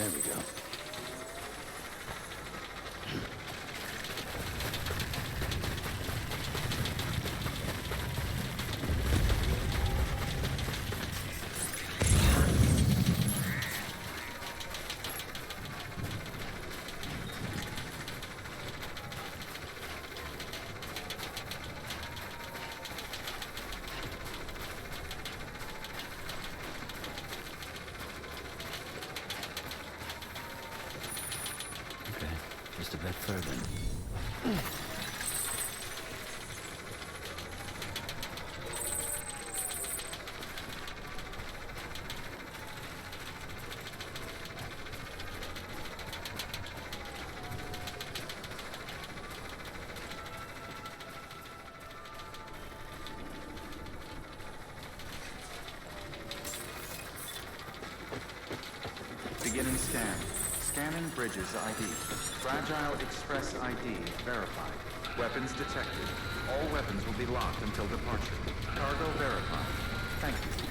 There we go. Just a bit further. Beginning scan. Scanning bridges ID. Fragile Express ID verified. Weapons detected. All weapons will be locked until departure. Cargo verified. Thank you.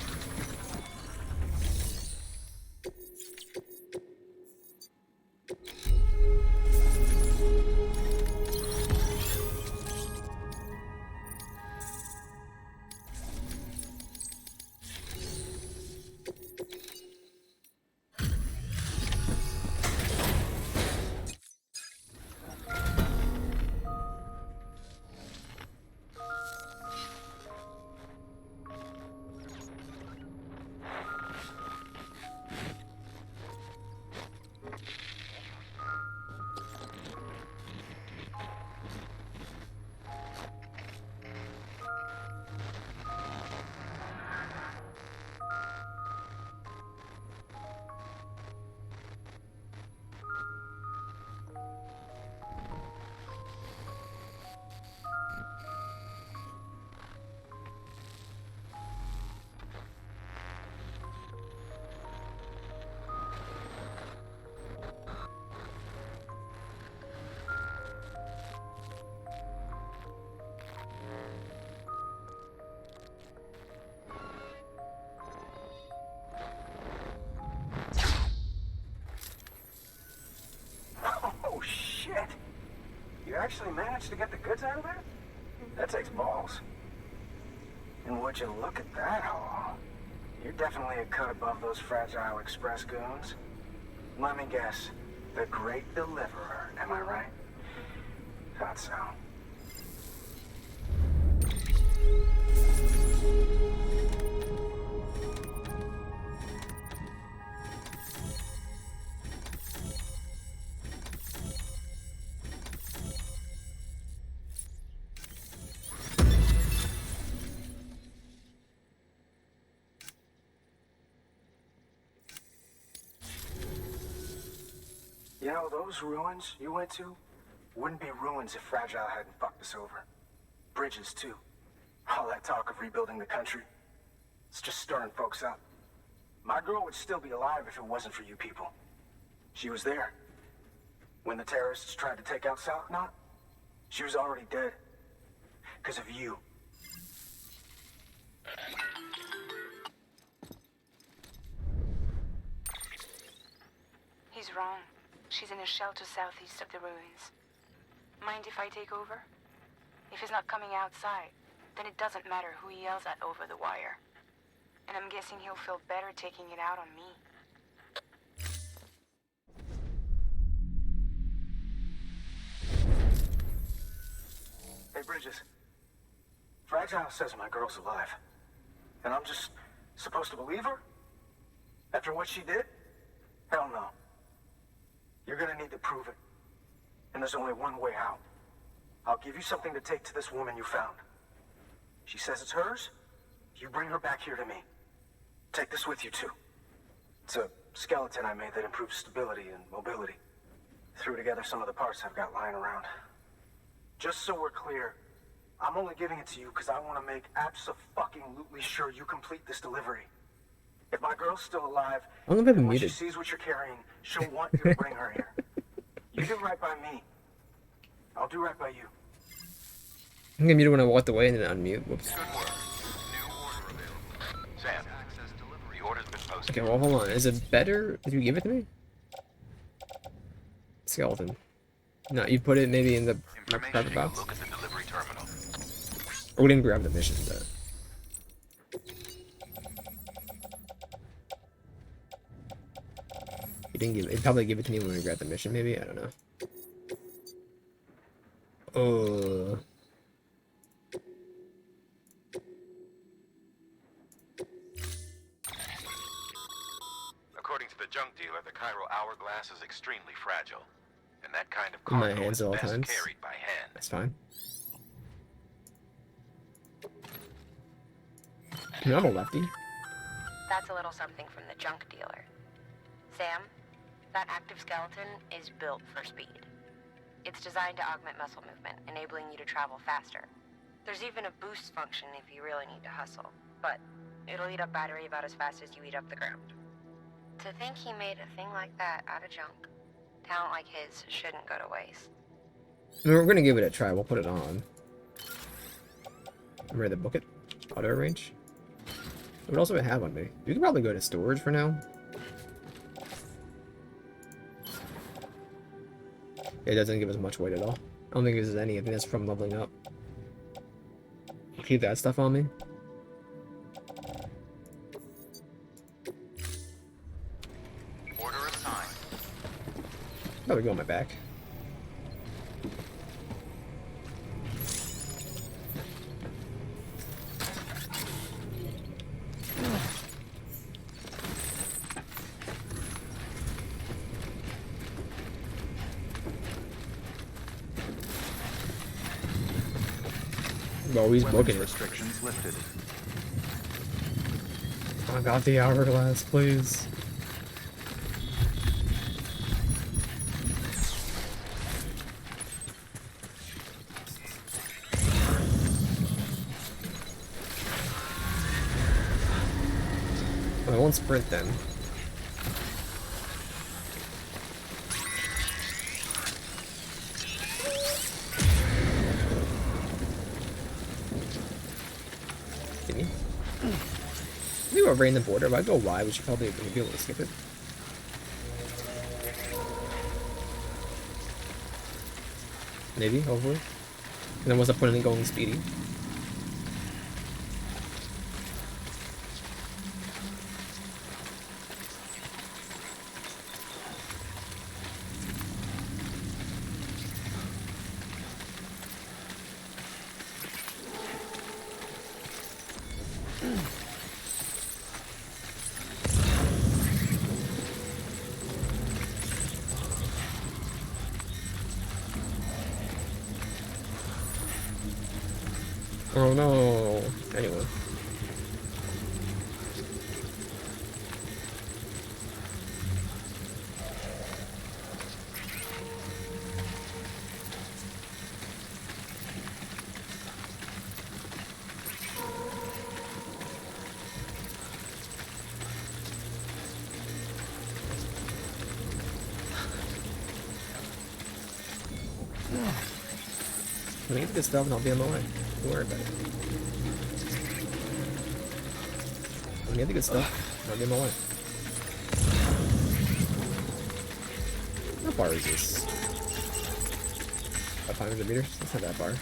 Oh, shit! You actually managed to get the goods out of there? That takes balls. And would you look at that haul? You're definitely a cut above those Fragile Express goons. Let me guess. The Great Deliverer, am I right? Thought so. You know, those ruins you went to wouldn't be ruins if Fragile hadn't fucked us over. Bridges, too. All that talk of rebuilding the country, it's just stirring folks up. My girl would still be alive if it wasn't for you people. She was there. When the terrorists tried to take out South Knot, she was already dead. Because of you. He's wrong. She's in a shelter southeast of the ruins. Mind if I take over? If he's not coming outside, then it doesn't matter who he yells at over the wire. And I'm guessing he'll feel better taking it out on me. Hey, Bridges. Fragile says my girl's alive. And I'm just supposed to believe her? After what she did? Hell no. You're gonna need to prove it. And there's only one way out. I'll give you something to take to this woman you found. She says it's hers. You bring her back here to me. Take this with you, too. It's a skeleton I made that improves stability and mobility. Threw together some of the parts I've got lying around. Just so we're clear, I'm only giving it to you because I want to make abso-fucking-lutely sure you complete this delivery. If my girl's still alive, I'm gonna be and when she muted. sees what you're carrying, she'll want you to bring her here. You do right by me. I'll do right by you. I'm gonna mute it when I walked away and then unmute. Whoops. Good work. New order available. Sam, access delivery order's been posted. Okay, well, hold on. Is it better if you give it to me? skeleton. No, you put it maybe in the Information private to box. look at the delivery terminal. Or we didn't grab the mission, but he didn't give. He'd probably give it to me when we grabbed the mission. Maybe I don't know. Oh, According to the junk dealer, the chiral hourglass is extremely fragile, and that kind of in my cargo hands is at all best times. carried by hand. That's fine. I mean, I'm a lefty. That's a little something from the junk dealer. Sam, that active skeleton is built for speed. It's designed to augment muscle movement, enabling you to travel faster. There's even a boost function if you really need to hustle, but it'll eat up battery about as fast as you eat up the ground. To think he made a thing like that out of junk. Talent like his shouldn't go to waste. I mean, we're gonna give it a try. We'll put it on. I'm ready to book it. Auto arrange. What else do I have on me? You can probably go to storage for now. It doesn't give us much weight at all. I don't think there's any. I think that's from leveling up. Keep that stuff on me. Order assigned. Probably go on my back. Oh, he's Weapons booking it. restrictions lifted. I got the hourglass, please. I won't sprint then. Can you? We were right in the border. If I go wide, we should probably be able to skip it. Maybe, hopefully. And then what's the point in going speedy? Oh no. Anyway. Let me get this stuff and I'll be on my way. Don't worry about it. Let me get the good stuff and I'll be on my way. How far is this? About 500 meters? That's not that far.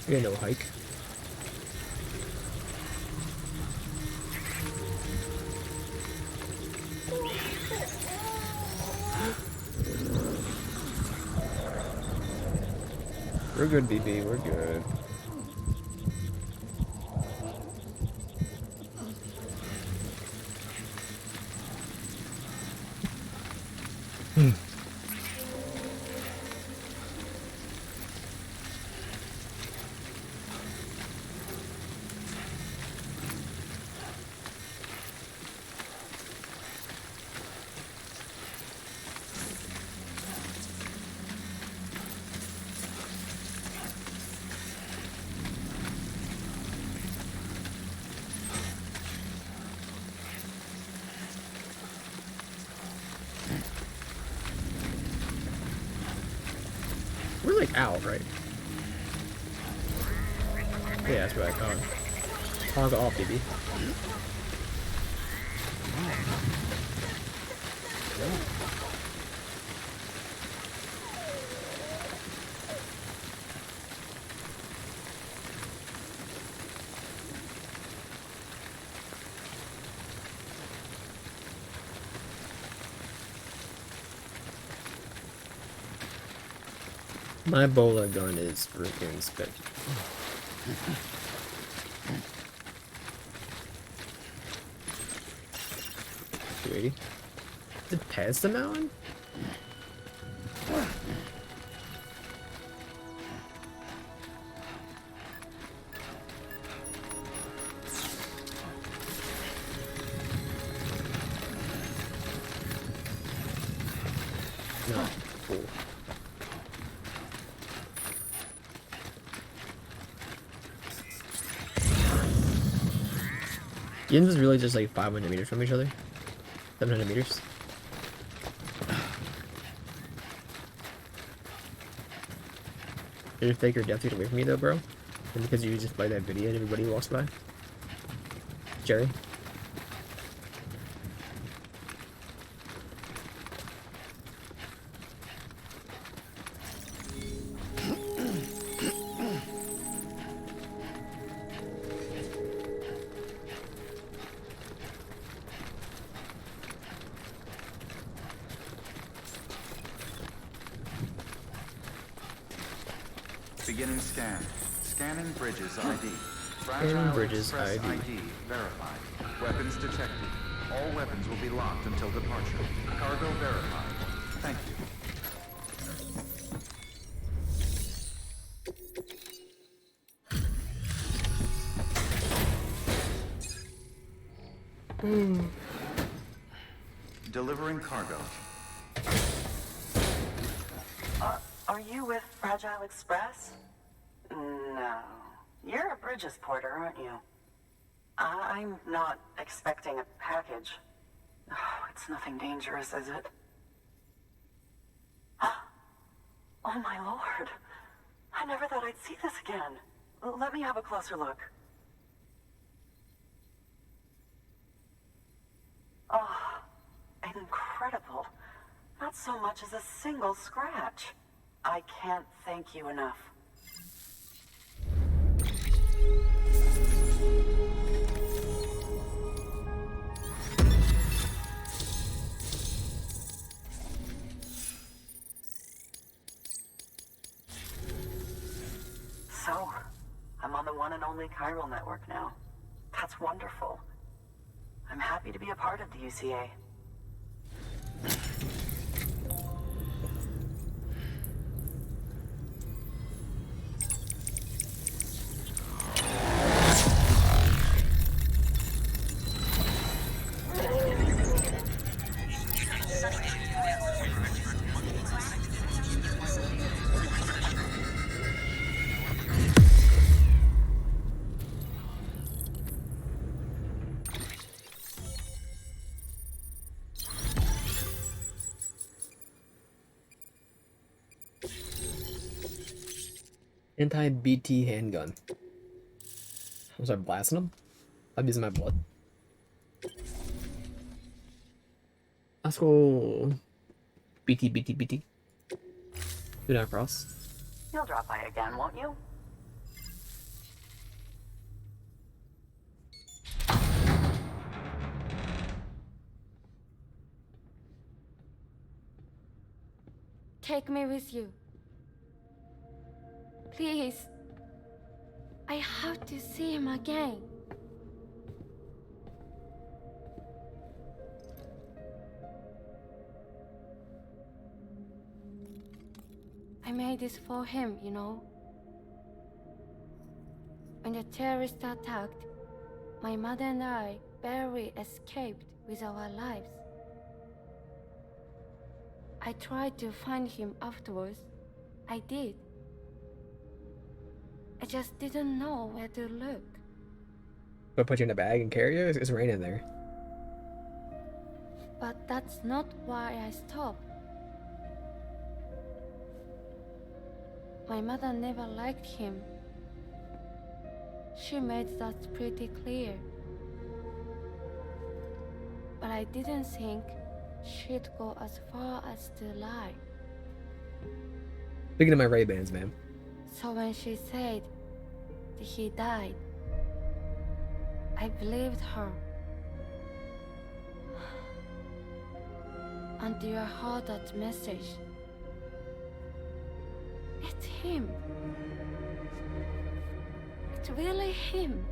Yeah, no hike. We're good, BB. We're good. We're like out, right? Yeah, that's what I thought. Toggle off, baby. My bola gun is freaking spectacular. Is it past the mountain? No. Cool. The ends is really just like 500 meters from each other. 700 meters. Did you fake your death away from me though, bro? And because you just play that video and everybody walks by? Jerry? Beginning scan. Scanning bridges ID. Scanning bridges Express ID. verified. Weapons detected. All weapons will be locked until departure. Cargo verified. Thank you. Delivering cargo. Are you with Fragile Express? No. You're a Bridges porter, aren't you? I'm not expecting a package. Oh, it's nothing dangerous, is it? Oh my lord. I never thought I'd see this again. Let me have a closer look. Oh, incredible. Not so much as a single scratch. I can't thank you enough. So, I'm on the one and only chiral network now. That's wonderful. I'm happy to be a part of the UCA. Anti-BT handgun. Was I blasting them? I'm using my blood. Let's go. BT, BT, BT. Do not cross. You'll drop by again, won't you? Take me with you. Please. I have to see him again. I made this for him, you know. When the terrorists attacked, my mother and I barely escaped with our lives. I tried to find him afterwards. I did. I just didn't know where to look. Go put you in a bag and carry you? It's raining there. But that's not why I stopped. My mother never liked him. She made that pretty clear. But I didn't think she'd go as far as to lie. Speaking of my Ray-Bans, ma'am. So when she said that he died, I believed her. Until I heard that message. It's him. It's really him.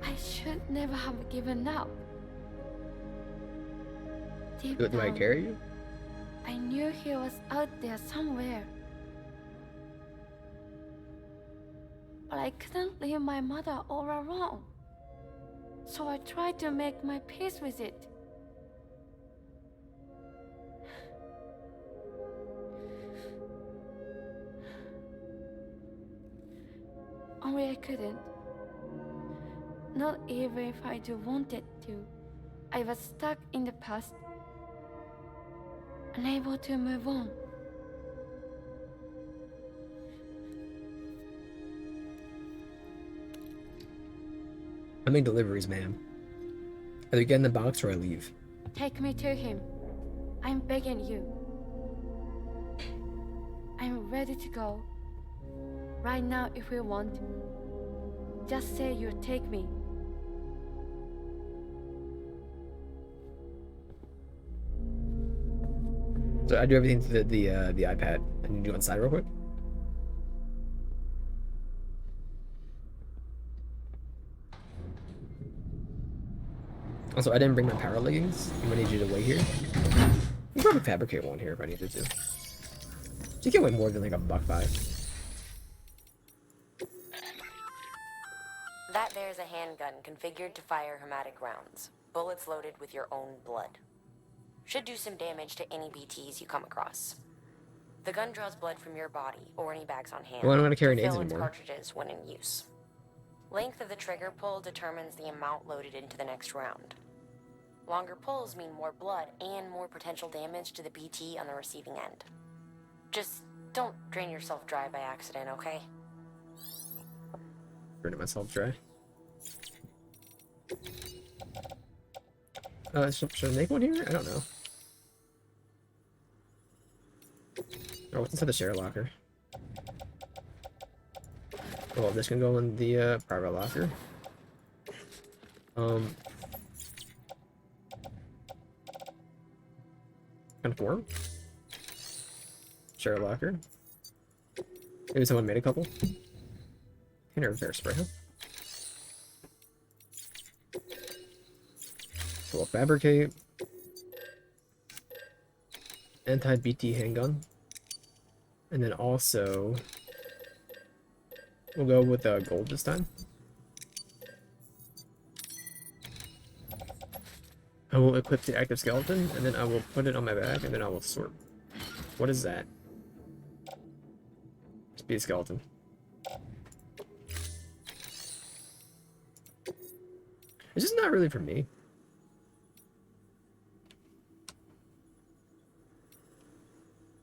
I should never have given up. Deep Do I down, carry you? I knew he was out there somewhere. But I couldn't leave my mother all alone. So I tried to make my peace with it. Only I couldn't. Not even if I do wanted to. I was stuck in the past, unable to move on. I make deliveries, ma'am. Either get in the box or I leave. Take me to him. I'm begging you. I'm ready to go. Right now if you want. Just say you take me. So I do everything to the iPad. I need to do it on side real quick. Also, I didn't bring my power leggings. I'm gonna need you to wait here. You can probably fabricate one here if I needed to. You can't weigh more than like $1.05. That there's a handgun configured to fire hermetic rounds. Bullets loaded with your own blood. Should do some damage to any BTs you come across. The gun draws blood from your body or any bags on hand. Well, I don't want to carry to nades fill its anymore. cartridges when in use. Length of the trigger pull determines the amount loaded into the next round. Longer pulls mean more blood and more potential damage to the BT on the receiving end. Just don't drain yourself dry by accident, okay? Burning myself dry. Should I make one here? I don't know. Oh, what's inside the share locker? Oh, this can go in the private locker. Conform. Share locker. Maybe someone made a couple. Container of bear spray, huh? So we'll fabricate. Anti-BT handgun. And then also, we'll go with gold this time. I will equip the active skeleton, and then I will put it on my back, and then I will sort. What is that? Just be a skeleton. It's just not really for me.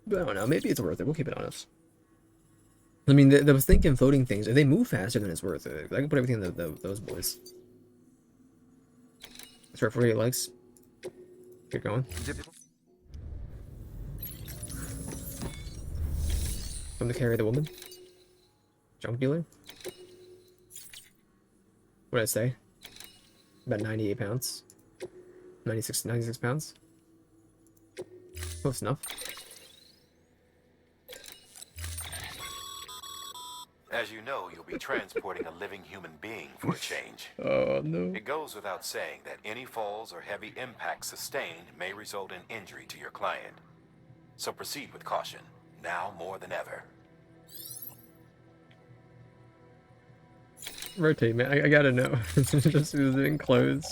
But I don't know, maybe it's worth it. We'll keep it on us. I mean, I was thinking floating things, if they move faster, then it's worth it. I can put everything in those boys. That's right for your legs. Keep going. Come to carry the woman. Junk dealer. What did I say? About 98 pounds. 96 pounds. Close enough. As you know, you'll be transporting a living human being for a change. Oh, no. It goes without saying that any falls or heavy impacts sustained may result in injury to your client. So proceed with caution, now more than ever. Rotate, man. I gotta know. Just using clothes.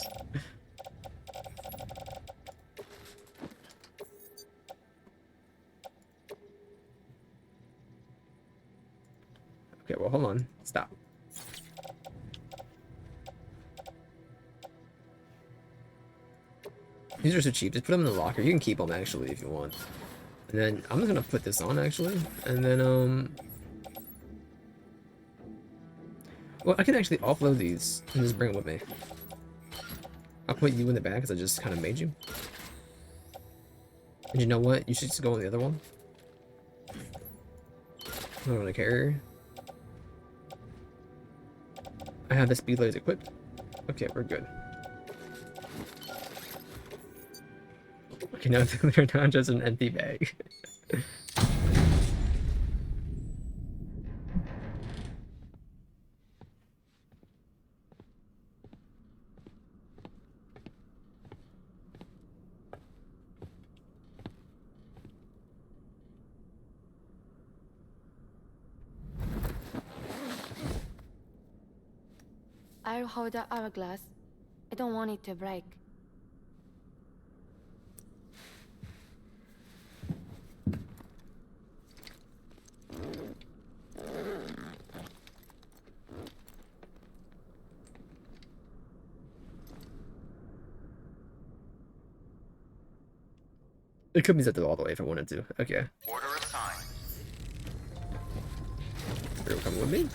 Okay, well, hold on. Stop. These are so cheap. Just put them in the locker. You can keep them actually if you want. And then I'm just gonna put this on actually. And then well, I can actually offload these and just bring them with me. I'll put you in the bag because I just kind of made you. And you know what? You should just go on the other one. I don't really care. I have the speed lasers equipped. Okay, we're good. Okay, now they're not just an empty bag. I'll hold the hourglass. I don't want it to break. It could be set all the way if I wanted to. Okay. Order assigned. You're coming with me?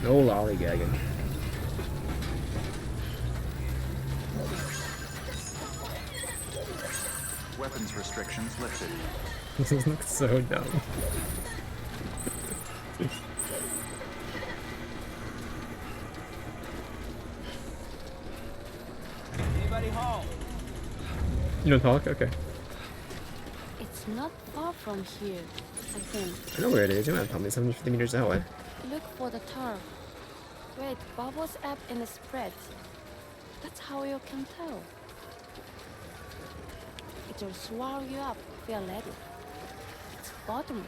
No lollygagging. Weapons restrictions lifted. This looks so dumb. Anybody home? You don't talk? Okay. It's not far from here, I think. I know where it is. You might have told me 750 meters that way. Look for the turf. Wait, bubbles up and spreads. That's how you can tell. It will swallow you up if you're ready. It's bottomless.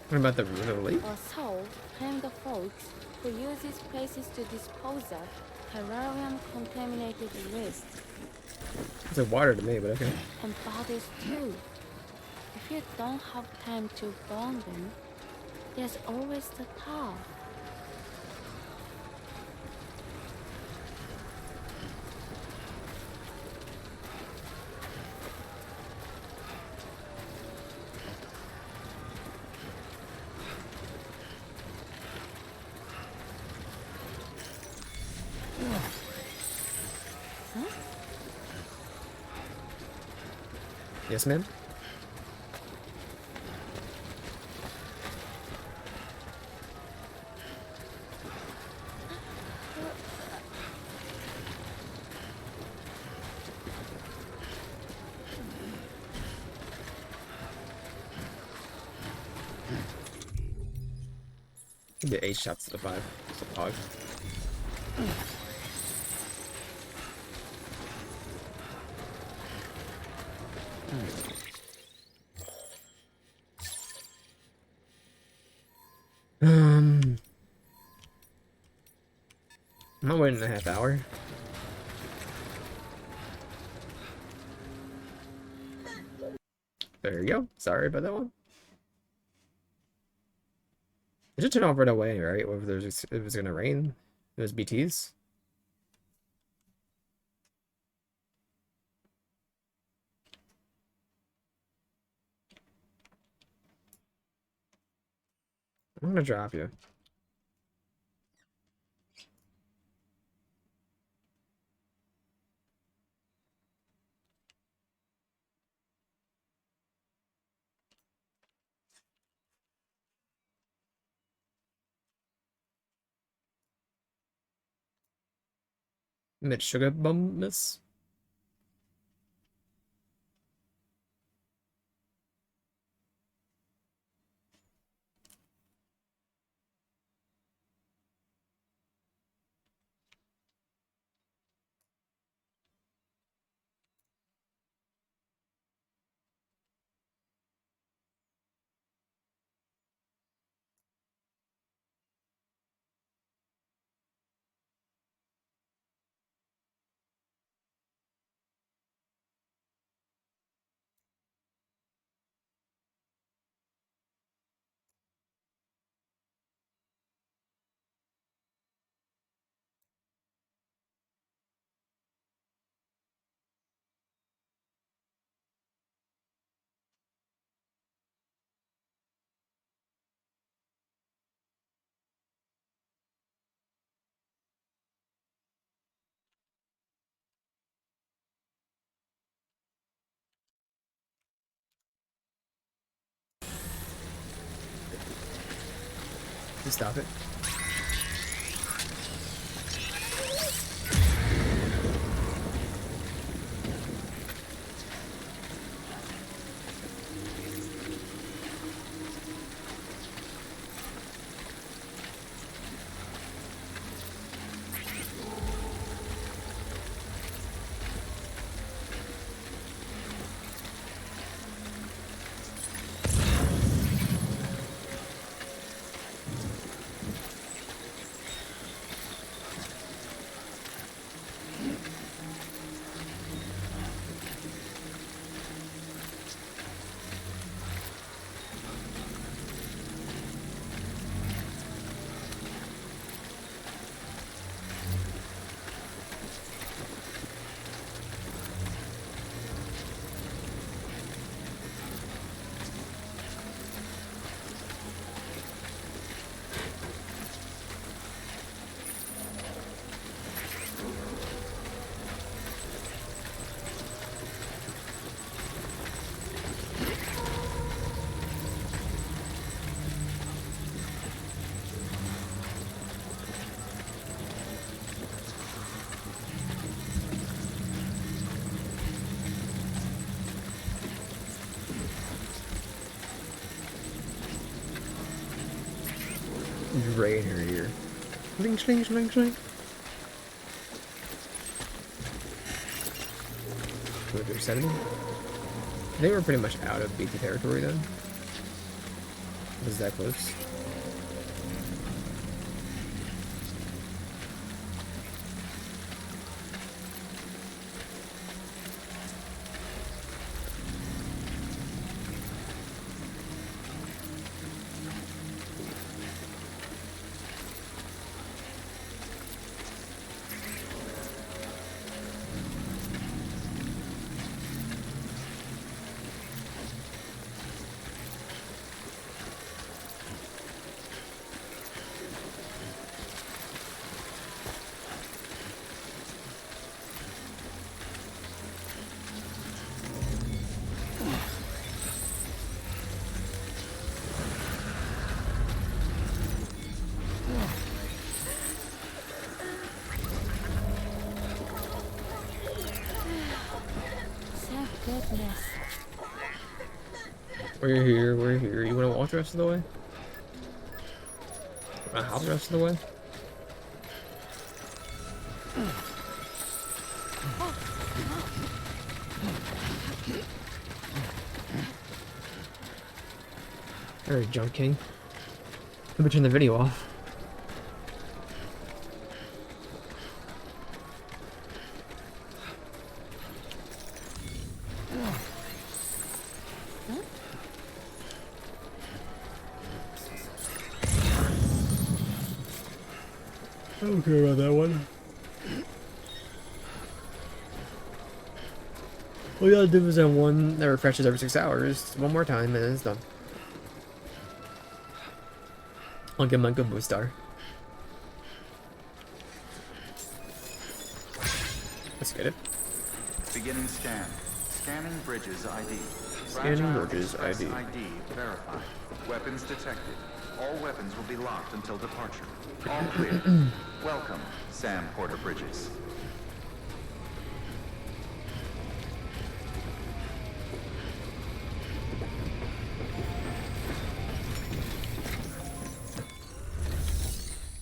What about the root of the lake? Or so claim the folks who use these places to dispose of terrarium-contaminated waste. It's like water to me, but okay. And bodies too. If you don't have time to burn them, there's always the tar. Yes, ma'am? Get 8 shots to the 5. It's a pog. I'm not waiting a half hour. There you go. Sorry about that one. It should turn off right away, right? If it was gonna rain, those BTs. I'm gonna drop you. Mid sugar bumness. to stop it. Right in her ear. Sling, sling, sling, sling. What, they're sending? They were pretty much out of BT territory then. Was that close? Goodness. We're here, we're here. You wanna walk the rest of the way? Wanna hop the rest of the way? Alright, Junk King. Let me turn the video off. I don't care about that one. All you gotta do is that one that refreshes every 6 hours. One more time and then it's done. I'll give him a good boost star. Let's get it. Beginning scan. Scanning bridges ID. Scanning Fragile bridges Express ID. ID verified. Weapons detected. All weapons will be locked until departure. All clear. Welcome, Sam Porter Bridges.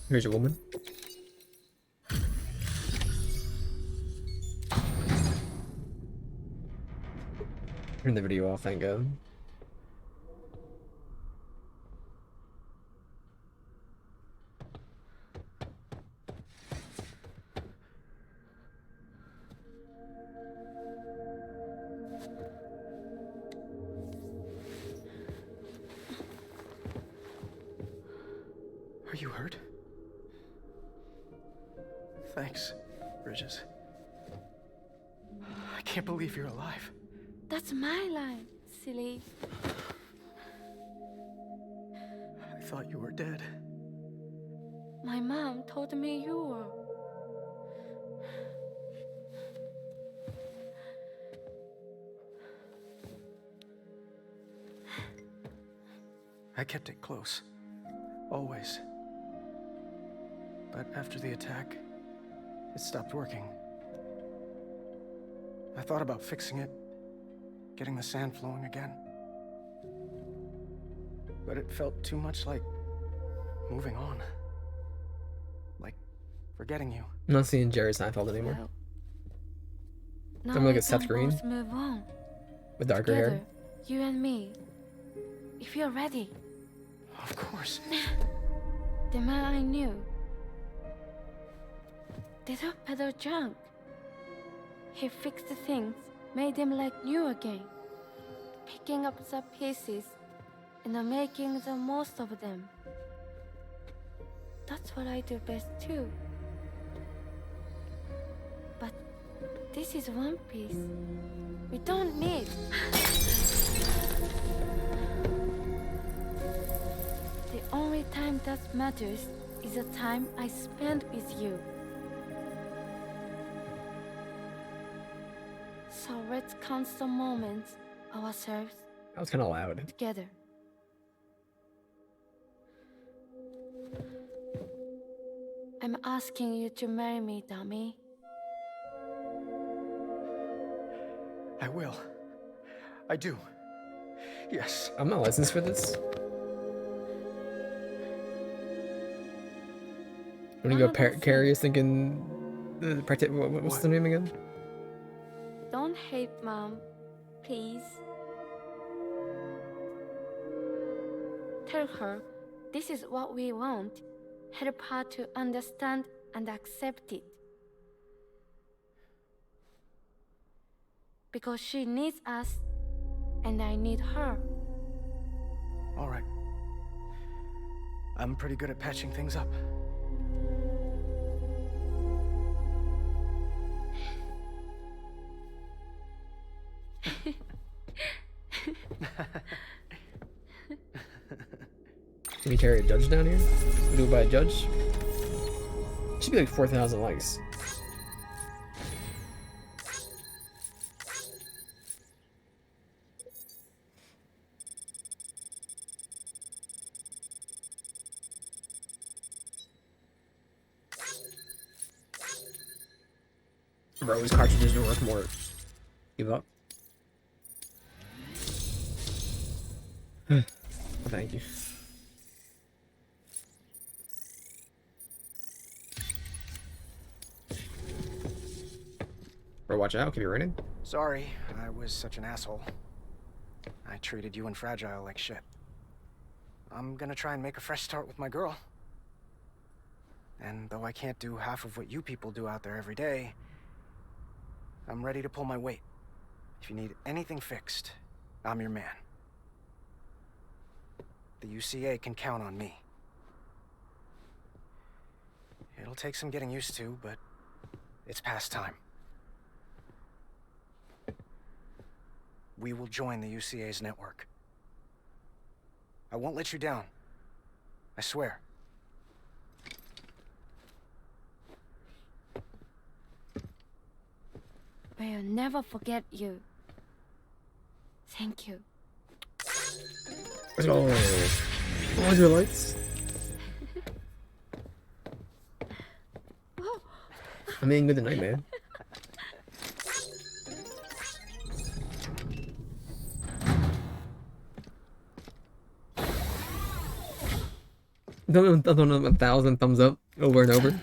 Here's a woman. Turn the video off, thank God. Are you hurt? Thanks, Bridges. I can't believe you're alive. That's my line, silly. I thought you were dead. My mom told me you were. I kept it close. Always. But after the attack, it stopped working. I thought about fixing it, getting the sand flowing again. But it felt too much like moving on. Like forgetting you. I'm not seeing Jerry Seinfeld anymore. Well, now I'm like we a Seth can Green both move on. with darker Together, hair. you and me. If you're ready. Of course. The man I knew. They don't peddle junk. He fixed the things, made them like new again. Picking up the pieces and making the most of them. That's what I do best too. But this is one piece. We don't need. The only time that matters is the time I spend with you. So let's count the moments ourselves That was kind of loud. together. I'm asking you to marry me, dummy. I will. I do. Yes. I'm not licensed for this. When you go Carrie is thinking what's the name again? Don't hate Mom, please. Tell her this is what we want. Help her to understand and accept it. Because she needs us, and I need her. All right. I'm pretty good at patching things up. Can we carry a judge down here? We do it by a judge? Should be like 4,000 likes. Bro, these cartridges are worth more. Give up. Thank you. Bro, watch out, could be raining. Sorry, I was such an asshole. I treated you and Fragile like shit. I'm gonna try and make a fresh start with my girl. And though I can't do half of what you people do out there every day, I'm ready to pull my weight. If you need anything fixed, I'm your man. The UCA can count on me. It'll take some getting used to, but it's past time. We will join the UCA's network. I won't let you down. I swear. We'll never forget you. Thank you. Let's go. All your lights. I mean, good night, man. Don't know 1,000 thumbs up over and over.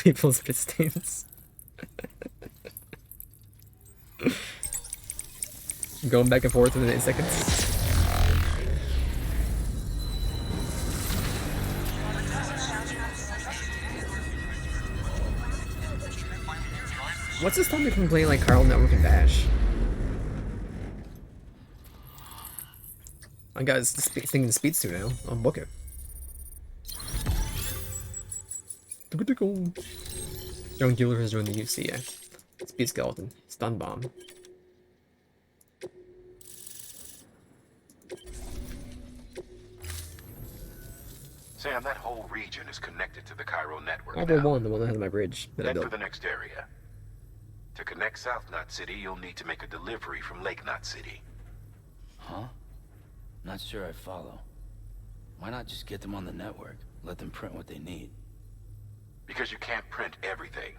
People's spit stains. Going back and forth within 8 seconds. What's this time from playing like Carl Network and Bash? I got thinking speed suit now. I'll book it. Drone Dealer has joined the UCA. Speed Skeleton. Stun Bomb. Sam, that whole region is connected to the Cairo network Level now. 1, the one that has my bridge that I Head for built. the next area. To connect South Knot City, you'll need to make a delivery from Lake Knot City. Huh? Not sure I follow. Why not just get them on the network? Let them print what they need. Because you can't print everything.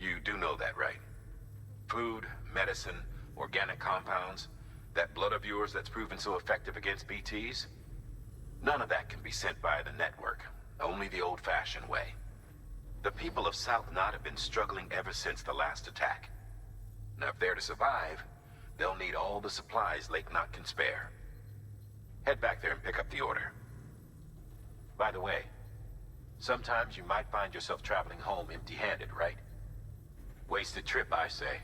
You do know that, right? Food, medicine, organic compounds, that blood of yours that's proven so effective against BTs? None of that can be sent via the network. Only the old-fashioned way. The people of South Knot have been struggling ever since the last attack. Now, if they're to survive, they'll need all the supplies Lake Knot can spare. Head back there and pick up the order. By the way, sometimes you might find yourself traveling home empty-handed, right? Wasted trip, I say.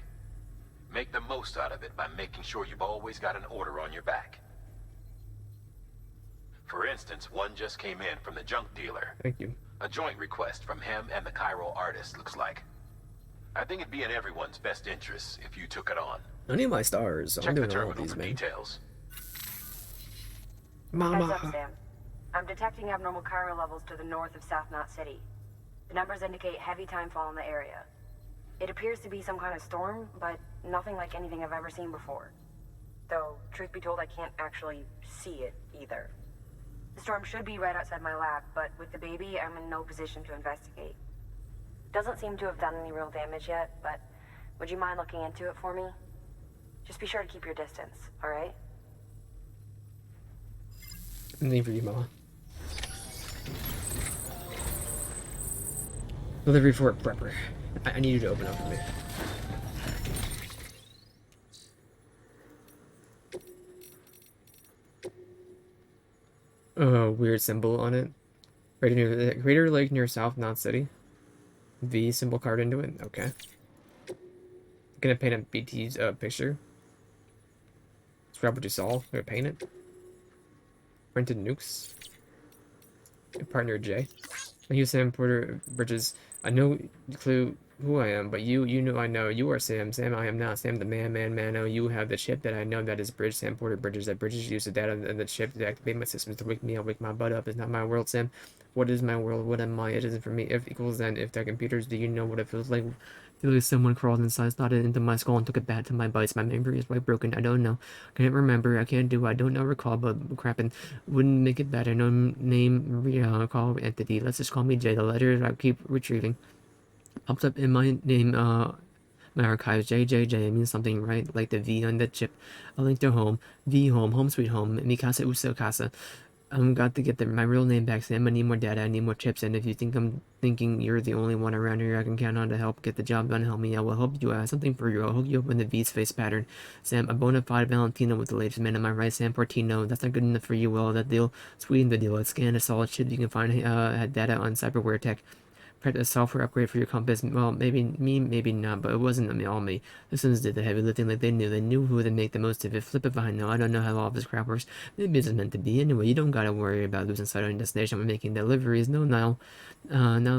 Make the most out of it by making sure you've always got an order on your back. For instance, one just came in from the junk dealer. Thank you. A joint request from him and the Cairo artist, looks like. I think it'd be in everyone's best interest if you took it on. I need my stars. Check I'm the doing all of terminal these, for man. details. Mama. Heads up, Sam. I'm detecting abnormal Cairo levels to the north of South Knot City. The numbers indicate heavy timefall in the area. It appears to be some kind of storm, but nothing like anything I've ever seen before. Though, truth be told, I can't actually see it either. The storm should be right outside my lab, but with the baby, I'm in no position to investigate. Doesn't seem to have done any real damage yet, but would you mind looking into it for me? Just be sure to keep your distance, alright? Name for you, Mama. Delivery for a prepper. I need you to open up for me. Oh, weird symbol on it. Right near the Crater Lake near South Knot City. V symbol carved into it. Okay. Gonna paint a BT's picture. Describe what you saw. Gonna paint it. Rented nukes. Partner J. I use Sam Porter Bridges. I know clue who I am, but you know I know. You are Sam. Sam, I am not. Sam, the man. Oh, you have the chip that I know that is Bridge. Sam Porter Bridges. That Bridges use the data and the chip to activate my systems to wake me up, wake my butt up. It's not my world, Sam. What is my world? What am I? It isn't for me. If equals then, if they're computers, do you know what it feels like? Feel like someone crawled inside, started into my skull, and took a bat to my bites. My memory is quite broken. I don't know. Can't remember. I can't do. I don't know. Recall, but crapping wouldn't make it better. No name. Call entity. Let's just call me J. The letters I keep retrieving pops up in my name. My archives. JJJ. It means something, right? Like the V on the chip. A link to home. V home. Home sweet home. Mikasa uso casa. Got to get my real name back, Sam. I need more data, I need more chips, and if you think I'm thinking you're the only one around here I can count on to help get the job done, help me. I will help you. I have something for you. I'll hook you up in the V's face pattern. Sam, a bona fide Valentino with the latest man. Am I right, Sam Portino? That's not good enough for you. Well, that deal, sweeten the deal. Let's scan a solid chip. You can find had data on cyberware tech. A software upgrade for your compass. Well, maybe me, maybe not, but it wasn't all me. The Sims did the heavy lifting like they knew. They knew who to make the most of it. Flip if I know. I don't know how all this crap works. Maybe it's meant to be. Anyway, you don't gotta worry about losing sight on your destination when making deliveries. No, now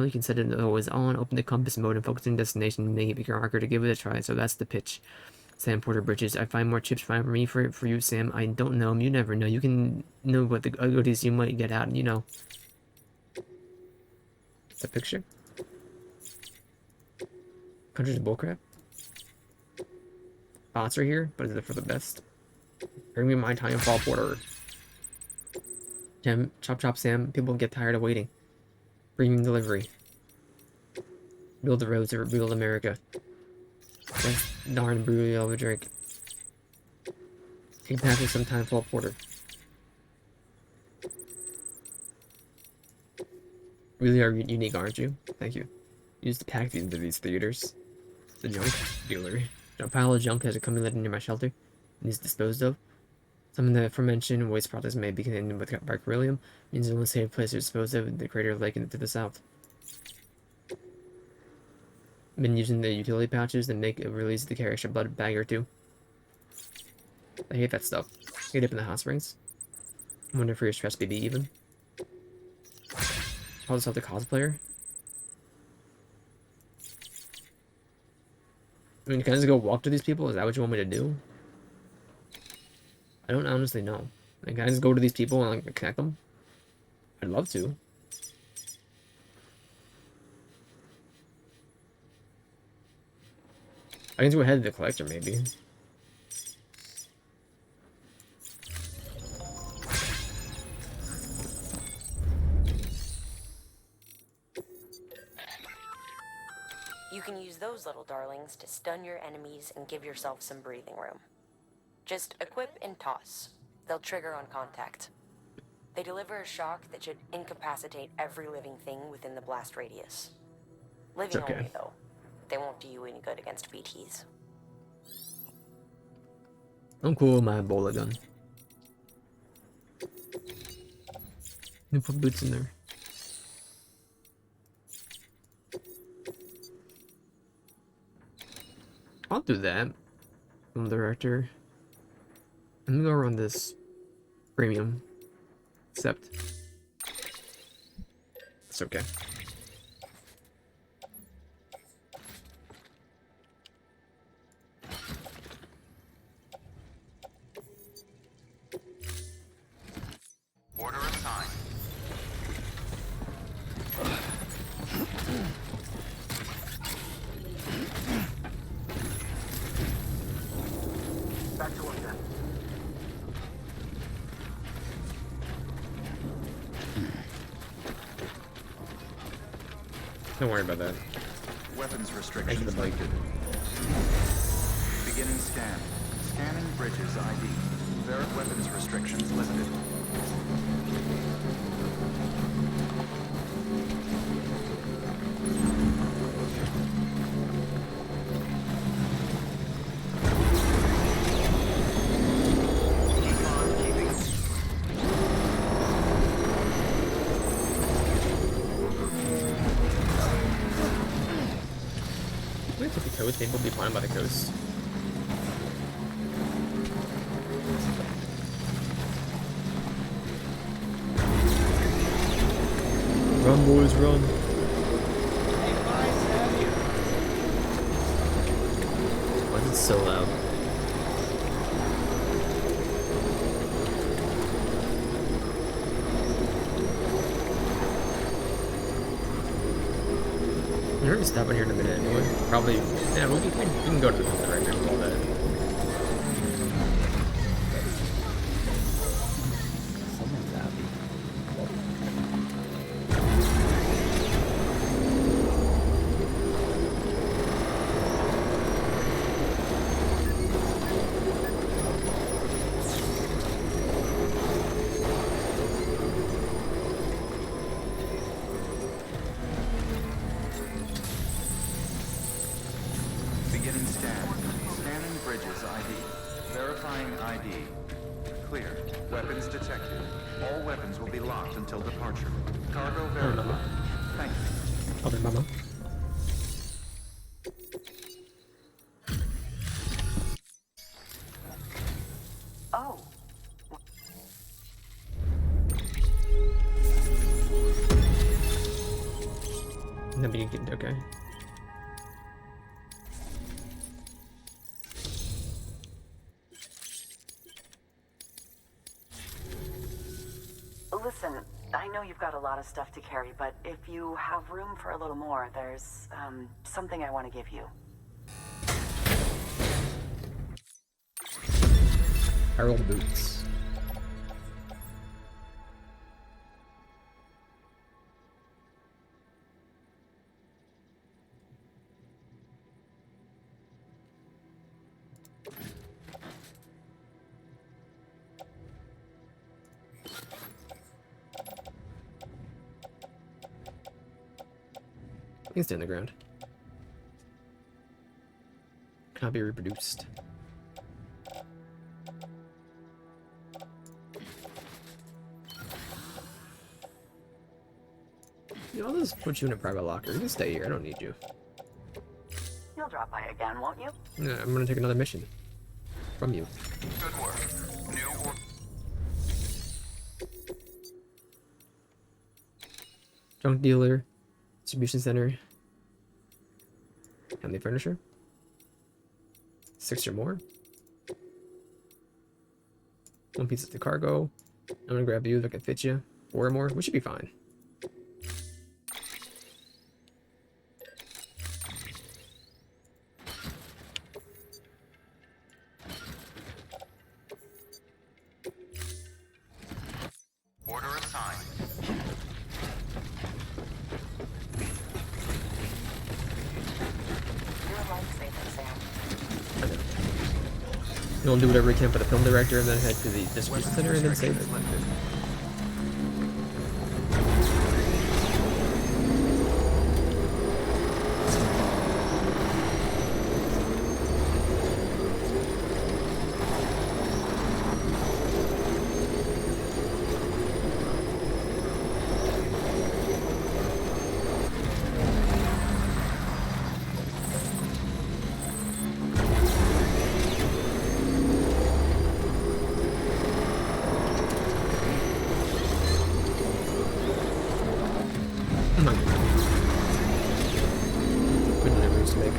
you can set it always on, open the compass mode, and focus on your destination, make it bigger marker to give it a try. So that's the pitch. Sam Porter Bridges. I find more chips fine for me, for you, Sam. I don't know. You never know. You can know what the goodies you might get out, you know. It's a picture. Country's bullcrap. Bots are here, but is it for the best? Bring me my time, Fall Porter. Jam, chop, Sam. People get tired of waiting. Bring me delivery. Build the roads to rebuild America. That's darn brutally over drink. Take back with some time, Fall Porter. Really are unique, aren't you? Thank you. Use to pack these into these theaters. The junk dealer. A pile of junk has accumulated near my shelter and is disposed of. Some of the aforementioned waste products may be contained with beryllium, means the only safe place to dispose of the Crater Lake to the south. Been using the utility pouches to make a release to carry extra blood bag or two. I hate that stuff. Get up in the hot springs. I wonder if you're stressed baby even. Call yourself the cosplayer. I mean, can I just go walk to these people? Is that what you want me to do? I don't honestly know. Like, can I just go to these people and like connect them? I'd love to. I can just go ahead to the collector, maybe. can use those little darlings to stun your enemies and give yourself some breathing room. Just equip and toss. They'll trigger on contact. They deliver a shock that should incapacitate every living thing within the blast radius. Living okay. only, though. They won't do you any good against BTs. I'm cool with my Ebola gun. You put boots in there. I'll do that. I'm the director. I'm gonna go run this premium. Except it's okay. Order assigned. Back to work then. Don't worry about that. Weapons Thank restrictions you, buddy. lifted. Beginning scan. Scanning bridges ID. Weapons restrictions lifted. Wait for the coast. Maybe we'll be fine by the coast. Run, boys, run. Why is it so loud? We're gonna stop in here in a minute anyway. Probably, yeah, we can go to the building right now with all that. Someone's happy. Beginning scan. Scanning bridges ID. Verifying ID. Clear. Weapons detected. All weapons will be locked until departure. Cargo verified. Thank you. Other mama. Oh, Nobody can get okay. listen, I know you've got a lot of stuff to carry, but if you have room for a little more, there's, something I want to give you. Harold boots. You can stay on the ground. Cannot be reproduced. You know, I'll just put you in a private locker. You can stay here. I don't need you. You'll drop by again, won't you? Yeah, I'm gonna take another mission from you. Good work. New or Junk dealer, distribution center, family furniture. 6 or more. One piece of the cargo. I'm gonna grab you if I can fit you. 4 or more. We should be fine. Order assigned. We'll do whatever we can for the film director and then head to the distribution center and then save it. Good deliveries to make.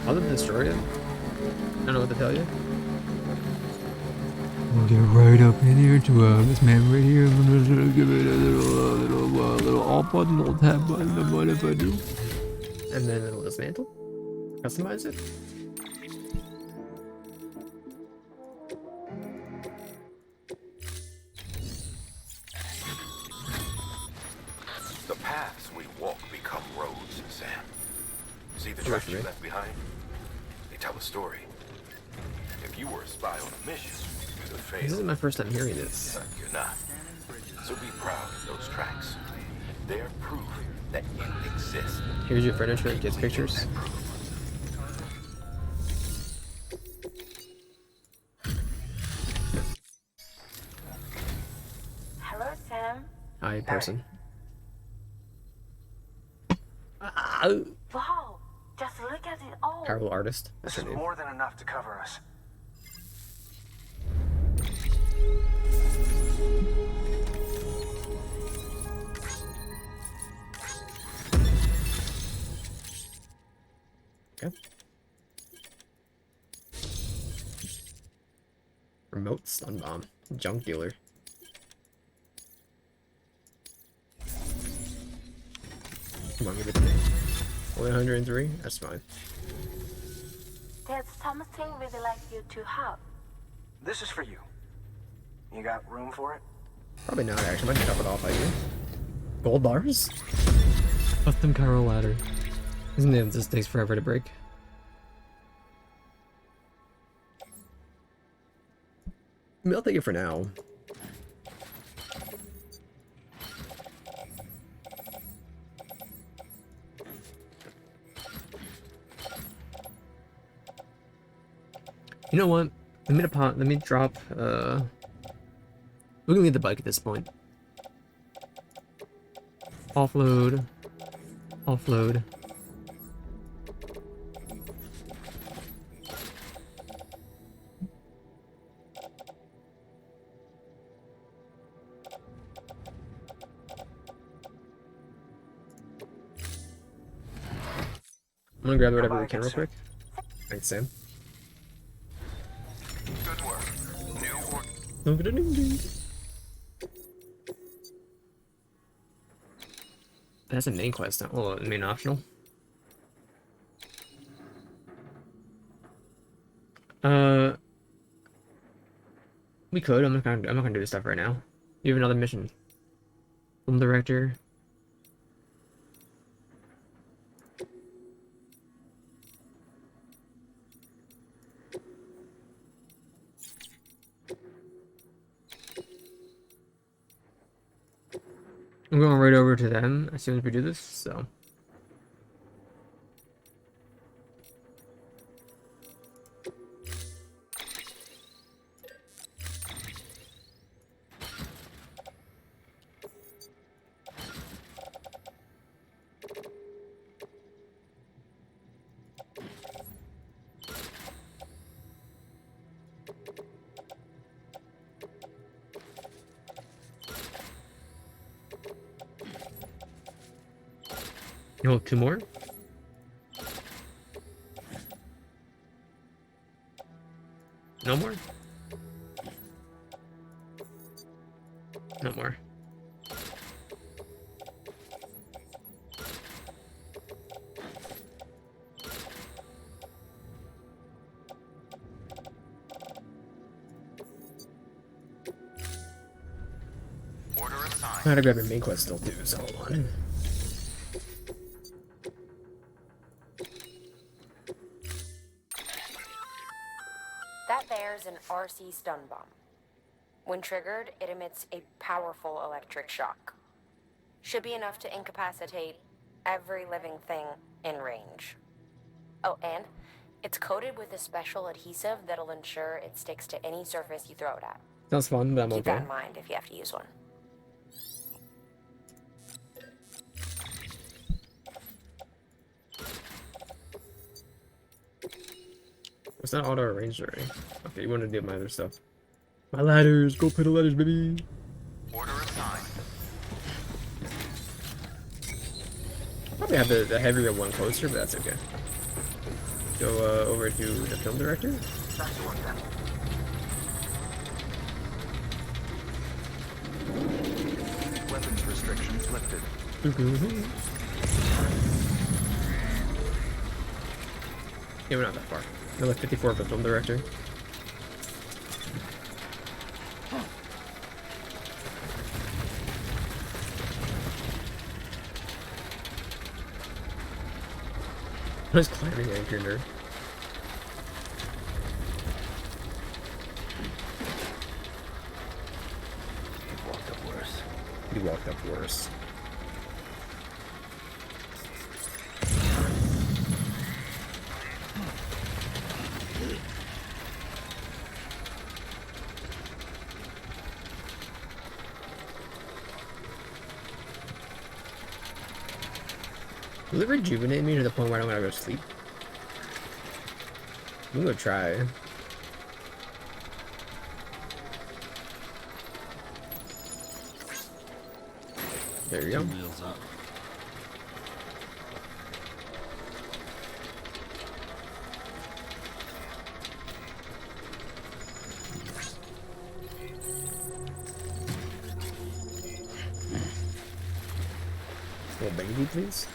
Other than destroy it, I don't know what to tell you. We'll get right up in here to this man right here. I'm gonna give it a little alt button, little tab button. And what if I do? And then it'll dismantle, customize it. The paths we walk become roads, Sam. See the tracks you left behind? They tell a story. If you were a spy on a mission, you'd have failed. This is my first time hearing this. You're not. So be proud of those tracks. They're proof that you exist. Here's your furniture and kids' pictures. Hello, Sam. Hi, person. Wow, just look at it all. Terrible artist. This That's her is name. more than enough to cover us. Okay. Remote stun bomb. Junk dealer. Come on, give it to me. Only 103? That's fine. There's something we'd like you to have. This is for you. You got room for it? Probably not, actually. I might chop it off, I do. Gold bars? Custom Chiral ladder. Isn't it? This takes forever to break. I mean, I'll take it for now. You know what? Let me drop, we're gonna leave the bike at this point. Offload. Offload. I'm gonna grab whatever we can real quick. Thanks, Sam. Good work. New work. That's a main quest, not well, main optional. We could. I'm not gonna do this stuff right now. You have another mission. Film director. I'm going right over to them as soon as we do this, so. You hold 2 more? No more? No more. Order assigned. I gotta grab your main quest still too, so hold on. That there's an RC stun bomb. When triggered, it emits a powerful electric shock. Should be enough to incapacitate every living thing in range. Oh, and it's coated with a special adhesive that'll ensure it sticks to any surface you throw it at. Sounds fun, but I'm Keep that okay. in mind if you have to use one. It's not auto arranged already. Okay, you want to do my other stuff. My ladders! Go play the ladders, baby! Order assigned. Probably have the heavier one closer, but that's okay. Go over to the film director. Weapons restrictions lifted. Yeah, we're not that far. We're like 54 for film director. What is climbing anchor nerd? You walked up worse. You walked up worse. Will it rejuvenate me to the point where I don't want to go to sleep? I'm gonna try. There you go. Wheels up. Little baby, please.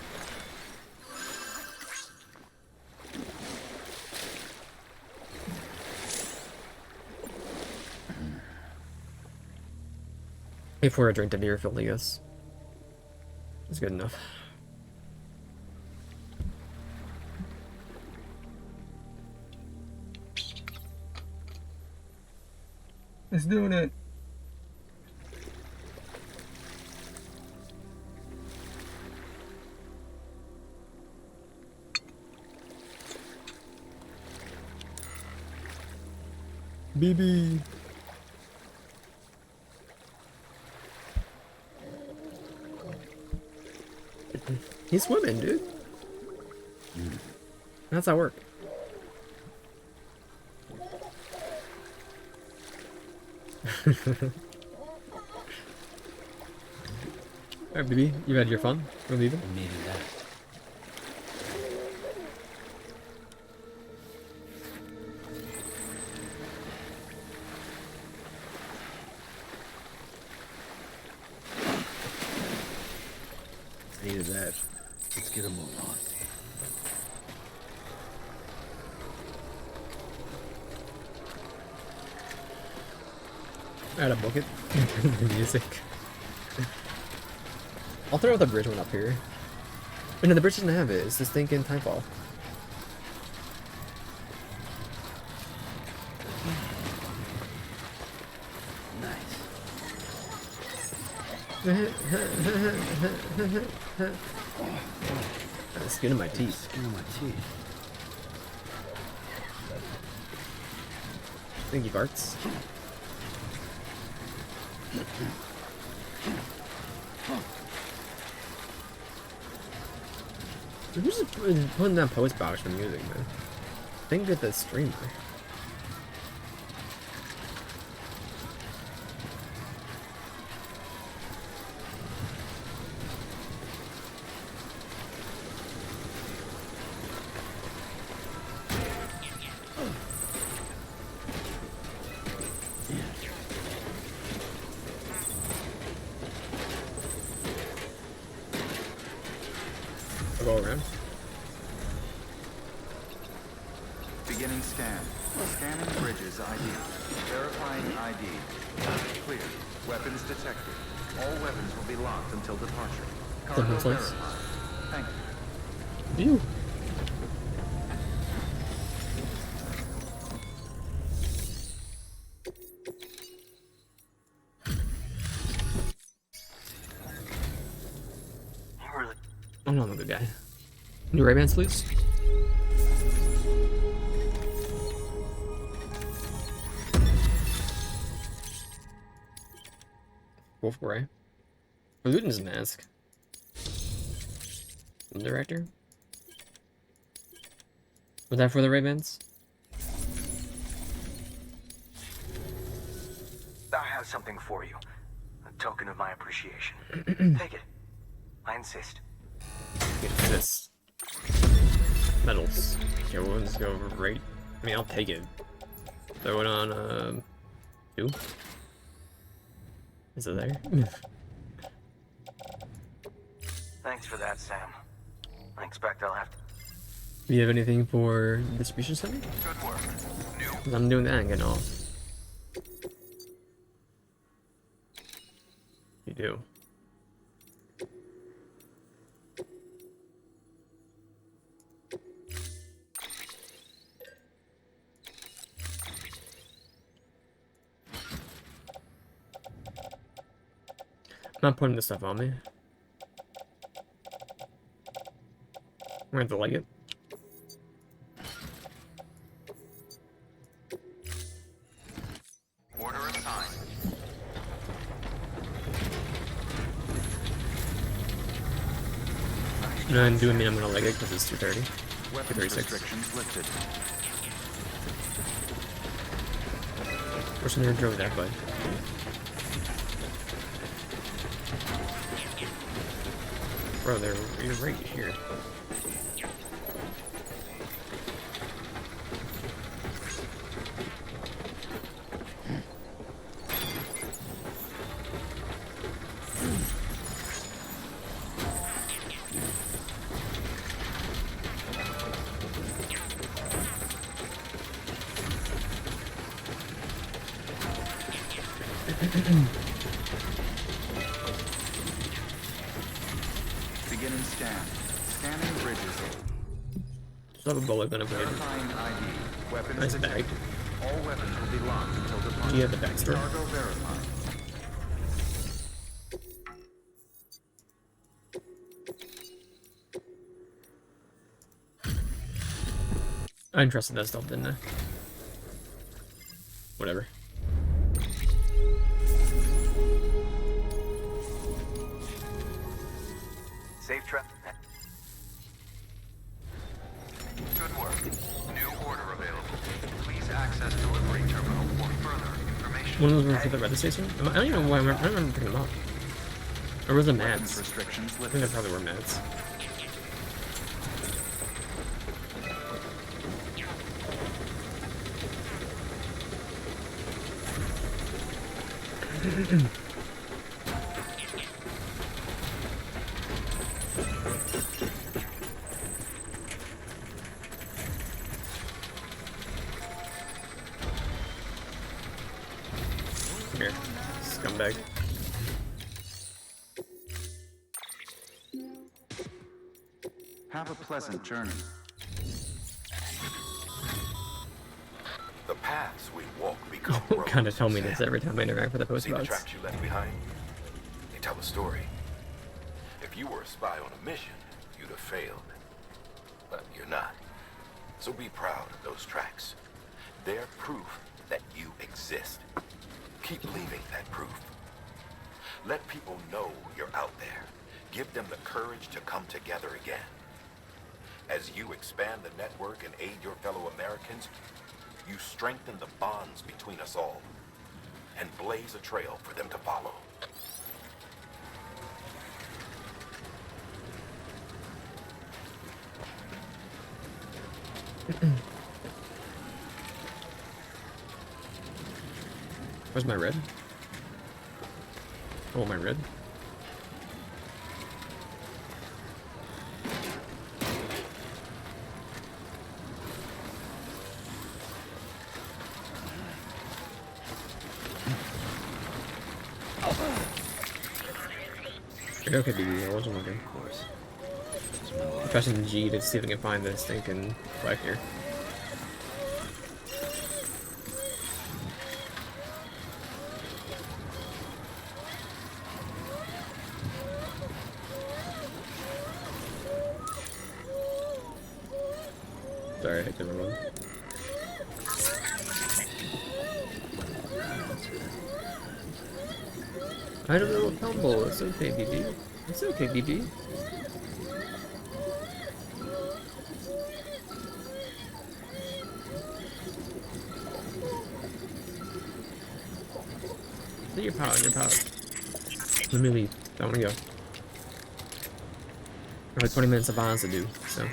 Before I drink the beer filled, I guess. It's good enough. It's doing it. BB. He's swimming, dude. How's that work? Alright, baby, you had your fun. We're leaving. I needed that. Needed that. Let's get a move on. I had to book it. The music. I'll throw the bridge one up here. No, the bridge doesn't have it. It's this thinking Timefall. The skin of my teeth. Skin on my teeth. Thank you, Garts. Who's just putting that post box for music, man? Think get the streamer. go around. Beginning scan. Scanning bridges ID. Verifying ID. Clear. Weapons detected. All weapons will be locked until departure. Cargo Different place. verified. Thank you. View. You really... Oh no, I'm a good guy. New Ray-Bans, please. Wolf Gray. We're looting his mask. The director? Was that for the Ray-Bans? I have something for you. A token of my appreciation. Take it. I insist. Get this. Medals. Okay, we'll just go right. I mean, I'll take it. Throw it on, 2? Is it there? Thanks for that, Sam. I expect I'll have to... Do you have anything for distribution center? Good work. New... 'Cause I'm doing that and getting off. You do. I'm not putting this stuff on me. I'm going to like it. Order assigned. No, I do mean I'm going to like it because it's 230. Weapons 236. restrictions lifted. Wish I never drove that, but... Bro, you're right here. Beginning scan. Scanning bridges. Still have a bullet gun available. Verifying ID. Weapons Nice bag. detected. All weapons will be locked until departure. Do you have the backstory? Cargo verified. I entrusted that stuff, didn't I? Whatever. Safe trap. Good work. New order available. Please access delivery terminal for further information. One of those were for the weather station? I don't even know why I remember picking them up. Or was it Weapons Mads? restrictions I think lifted. they probably were Mads. Come here, scumbag. Have a pleasant journey. The paths we walk become Kind of roads, tell me this Sam. every time I interact with the post See the bots. tracks you left behind? They tell a story. If you were a spy on a mission, you'd have failed. But you're not. So be proud of those tracks. They're proof that you exist. Keep leaving that proof. Let people know you're out there. Give them the courage to come together again. As you expand the network and aid your fellow Americans, you strengthen the bonds between us all and blaze a trail for them to follow. Where's my red? Oh, my red. Okay, BB, I wasn't looking. Of course. Smell I'm like pressing G to see if I can find this stinking flag here. Sorry, I hit the wrong one. I don't know, tumble. It's okay, BB. It's okay, BB. You're powered, you're powered. Let me leave. I want to go. I have 20 minutes of bonds to do, so.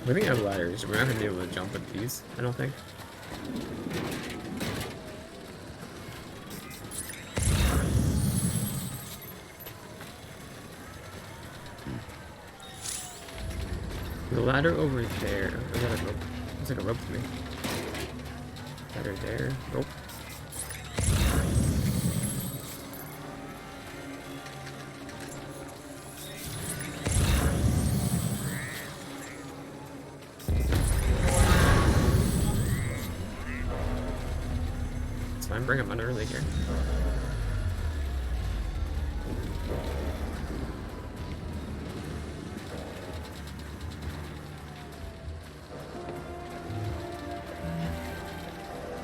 We don't have ladders. We're not gonna be able to jump with these, I don't think. The ladder over there. Is that a rope? Looks like a rope to me. Ladder there. Nope. It's fine. Bring him under early here.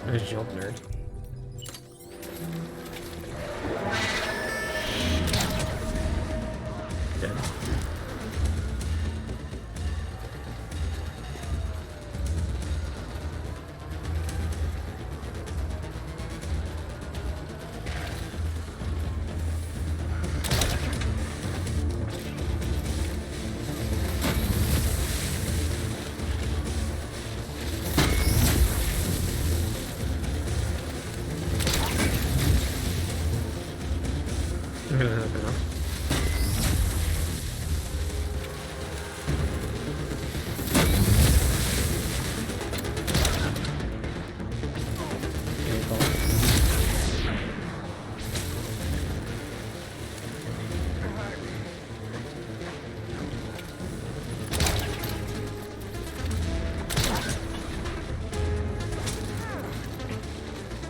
Nice jump, nerd. Dead.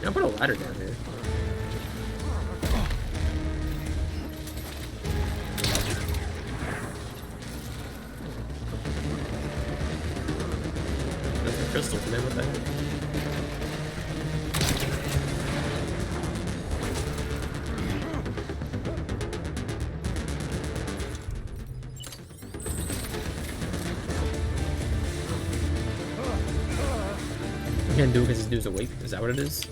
I'll put a ladder down here. There's the crystals, man. What the heck? I can't do it because this dude's awake. Is that what it is?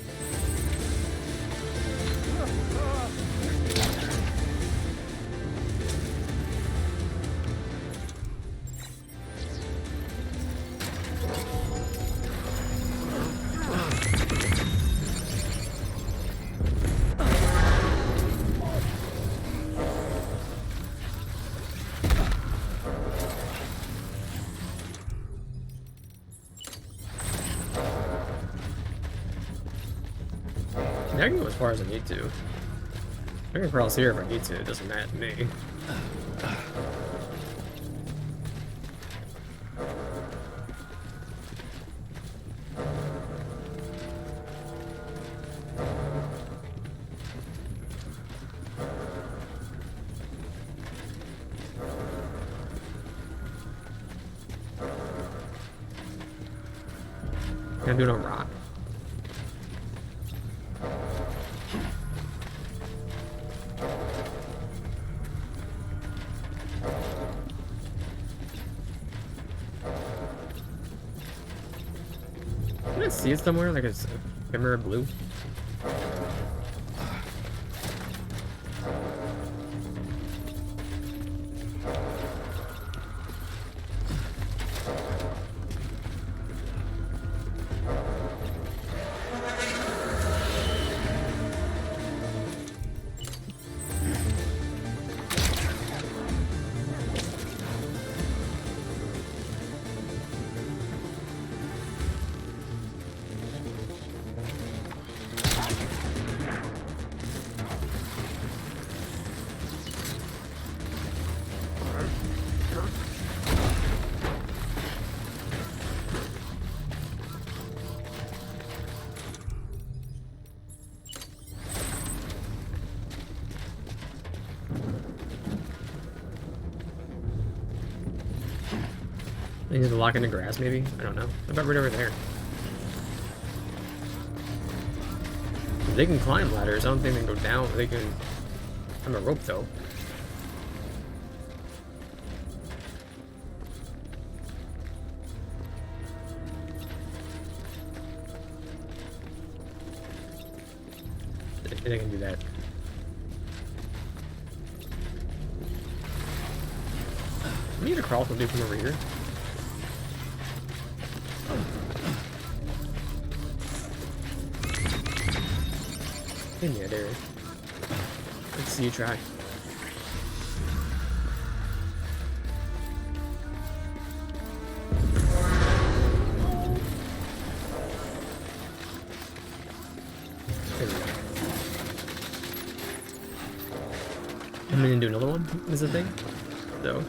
I can go as far as I need to. I can cross here if I need to. It doesn't matter to me. Can't do it on rock. Can I see it somewhere? Like it's emerald blue? They need to lock in the grass, maybe? I don't know. What about right over there? They can climb ladders. I don't think they can go down. They can... I'm a rope, though. They can do that. We need a crawl to do from over here. In there, there. Let's see you try. There we go. I'm gonna do another one, is the thing? So.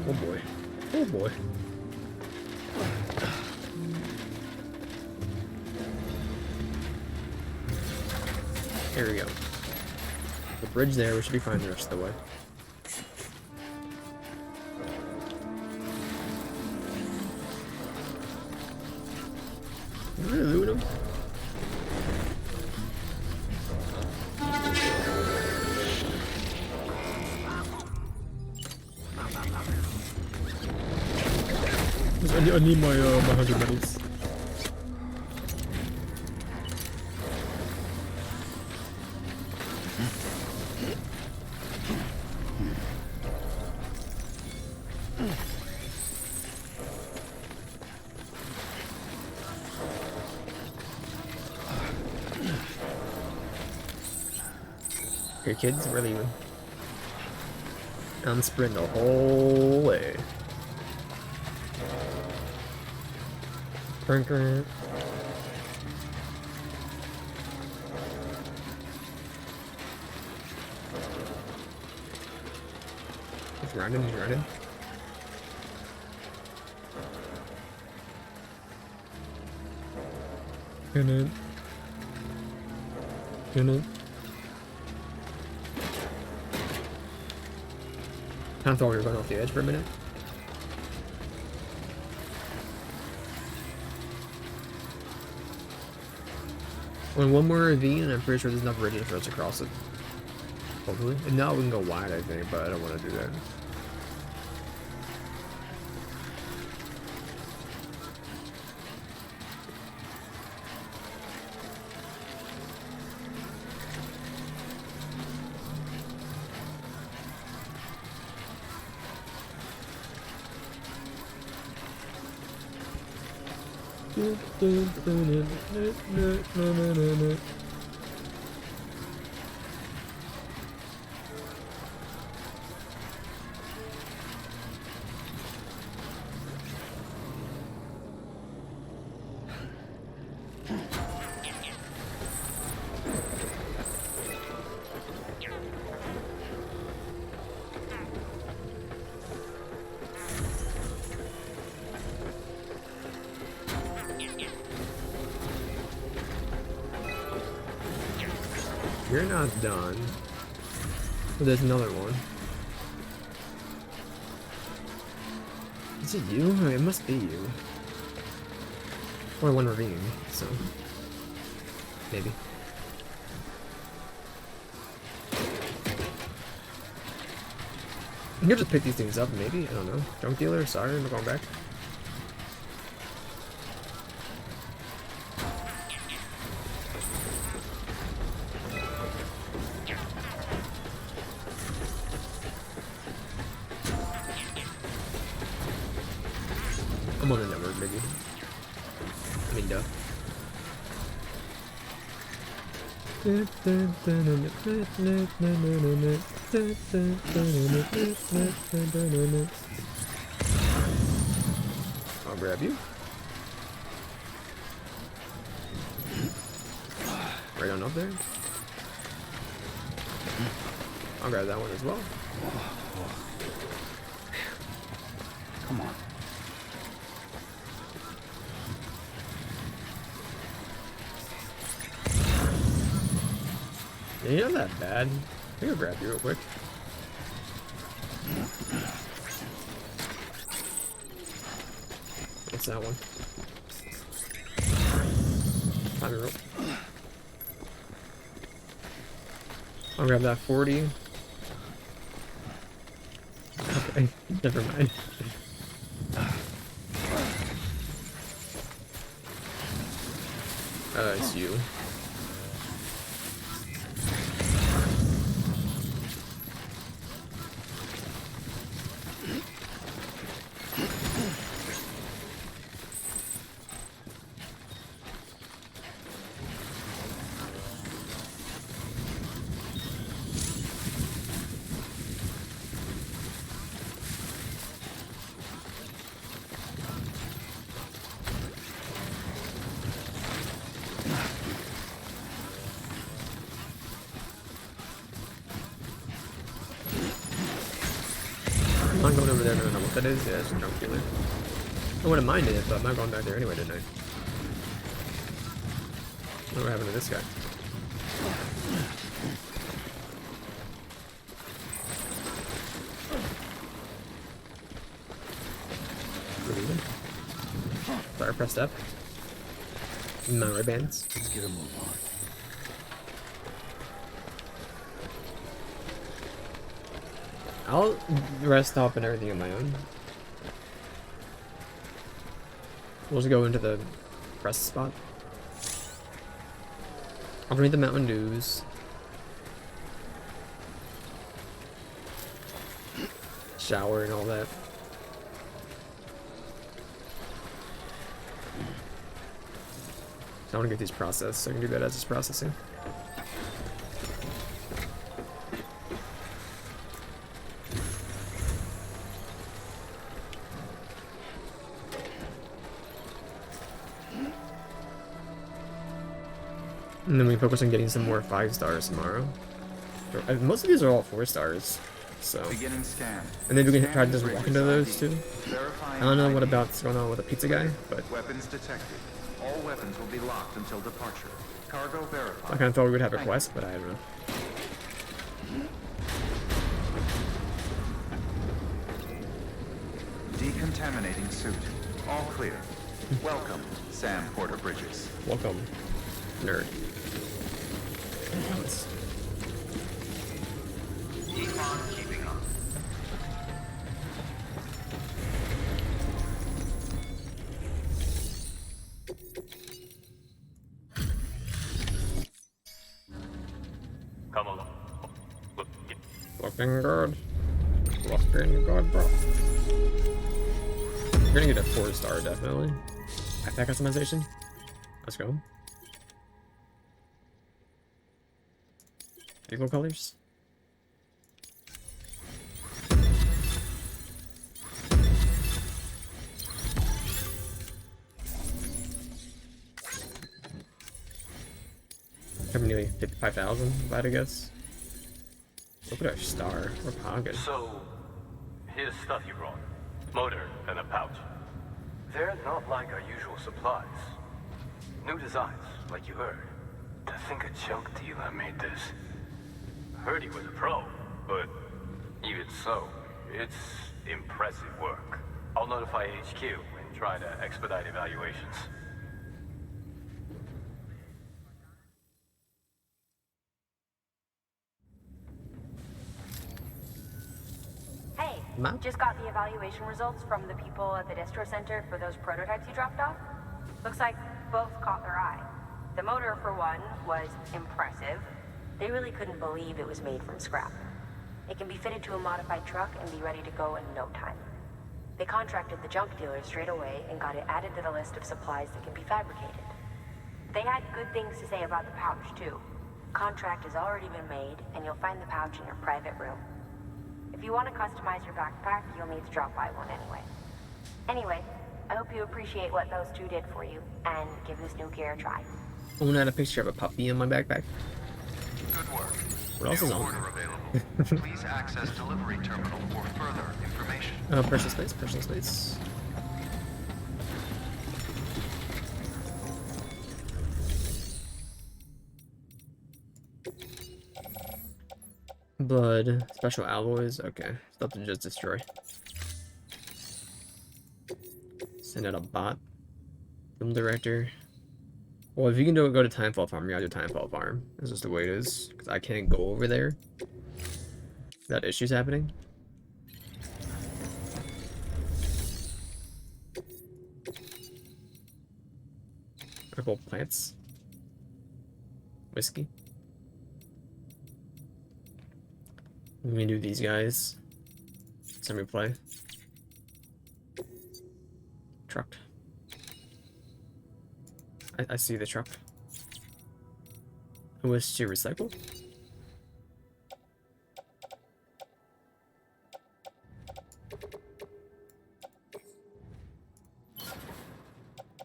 Oh boy. Oh boy. There we go. The bridge there, we should be fine the rest of the way. Really looting them? I need my 100 medals. Okay, kids, we're leaving. I'm sprinting the whole way. Burger. He's running, he's running. In it. In it. I thought we were going off the edge for a minute. When one more ravine, I'm pretty sure there's enough ridges for us to cross it. Hopefully. And now we can go wide, I think, but I don't want to do that. You're not done. Oh, there's another one. Is it you? Oh, it must be you. Or one ravine, so. Maybe. You can just pick these things up, maybe? I don't know. Junk dealer? Sorry, I'm going back. I'm on the network, maybe. I mean, duh. I'll grab you. Right on up there. I'll grab that one as well. Come on. Yeah, you're not that bad. I can grab you real quick. What's that one? Time rope. I'll grab that 40. Okay, never mind. It's you. I'm going over there, I don't know what that is. Yeah, it's a junk dealer. I wouldn't mind it, but I'm not going back there anyway tonight. What happened to this guy? Sorry, I pressed up. My red bands. Let's get a move on. I'll rest up and everything on my own. We'll just go into the rest spot. I'll drink the Mountain Dews. Shower and all that. I want to get these processed, so I can do that as it's processing. And then we focus on getting some more 5 stars tomorrow. Most of these are all 4 stars, so. Beginning scan. And then we can try to just walk into those too. Verifying I don't know what ID. about what's going on with the pizza guy, but Weapons detected. All weapons will be locked until departure. Cargo verified. I kind of thought we would have a quest, but I don't know. Decontaminating suit. All clear. Welcome, Sam Porter Bridges. Welcome, nerd. Nice. Econ keeping up. Come along. Look, Looking good. Looking good, bro. We're gonna get a 4 star, definitely. Backpack customization. Let's go. Vehicle colors. Having nearly 55,000, if I had to guess. Look at our star. We're pogging. so, here's stuff you brought. Motor and a pouch. They're not like our usual supplies. New designs, like you heard. To think a junk dealer made this. Heard he was a pro, but even so, it's impressive work. I'll notify HQ and try to expedite evaluations. Hey, Ma'am? just got the evaluation results from the people at the distro center for those prototypes you dropped off. Looks like both caught their eye. The motor, for one, was impressive. They really couldn't believe it was made from scrap. It can be fitted to a modified truck and be ready to go in no time. They contracted the junk dealer straight away and got it added to the list of supplies that can be fabricated. They had good things to say about the pouch, too. Contract has already been made, and you'll find the pouch in your private room. If you want to customize your backpack, you'll need to drop by one anyway. Anyway, I hope you appreciate what those two did for you, and give this new gear a try. I want to add a picture of a puppy in my backpack. Good work. What else is New on order there? available. Please access delivery terminal for further information. Personal space, personal space. Blood, special alloys, okay. Stuff to just destroy. Send out a bot. Film director. Well, if you can go to Timefall Farm, you gotta do Timefall Farm. This is the way it is. Because I can't go over there without issues happening. Purple plants. Whiskey. Let me do these guys. Semi play. Truck. I see the truck. Who wish to recycle?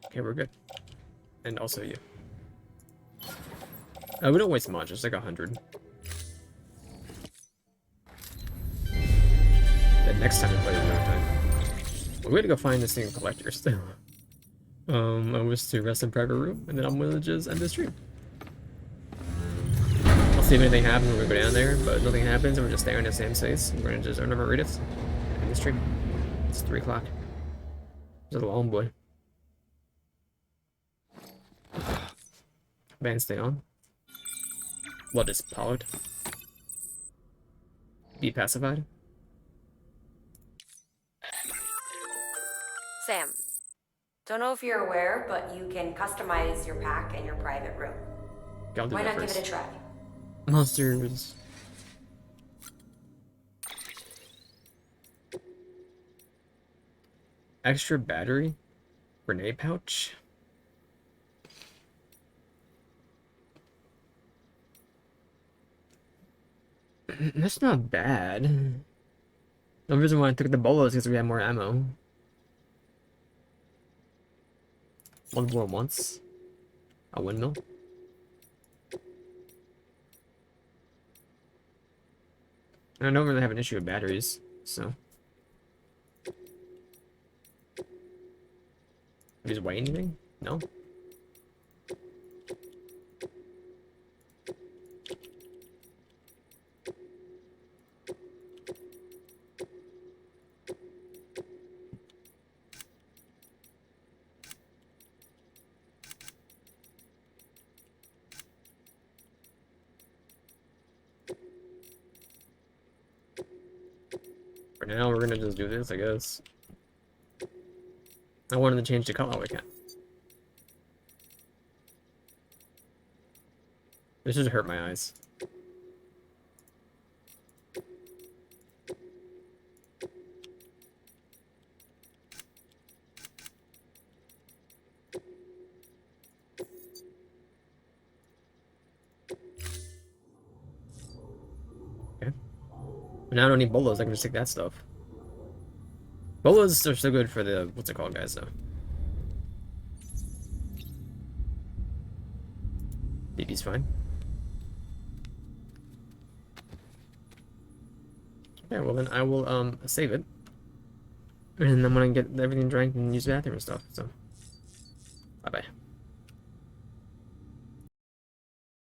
Okay, we're good. And also you. We don't waste much, it's like 100. The next time we play another time. We gotta go find this thing in collector still. I wish to rest in private room, and then I'm gonna just end the stream. I'll see if anything happens when we go down there, but nothing happens, and we're just staring at the same space. We're gonna just earn our Maritas. End the stream. It's 3 o'clock. It's a long boy. Band stay on. Blood is powered. Be pacified. Sam, don't know if you're aware, but you can customize your pack in your private room. Okay, I'll do Why that not first. give it a try? Monsters. Extra battery. Grenade pouch. That's not bad. The reason why I took the bolos is because we had more ammo. One more once. A windmill. I don't really have an issue with batteries, so. Does it weigh anything? No. For now, we're gonna just do this, I guess. I wanted to change the color, we can. This just hurt my eyes. Okay. But now I don't need bolos, I can just take that stuff. Bolas are so good for the, what's it called, guys, though? BB's fine. Okay, well then I will, save it. And I'm gonna get everything drank and use the bathroom and stuff, so.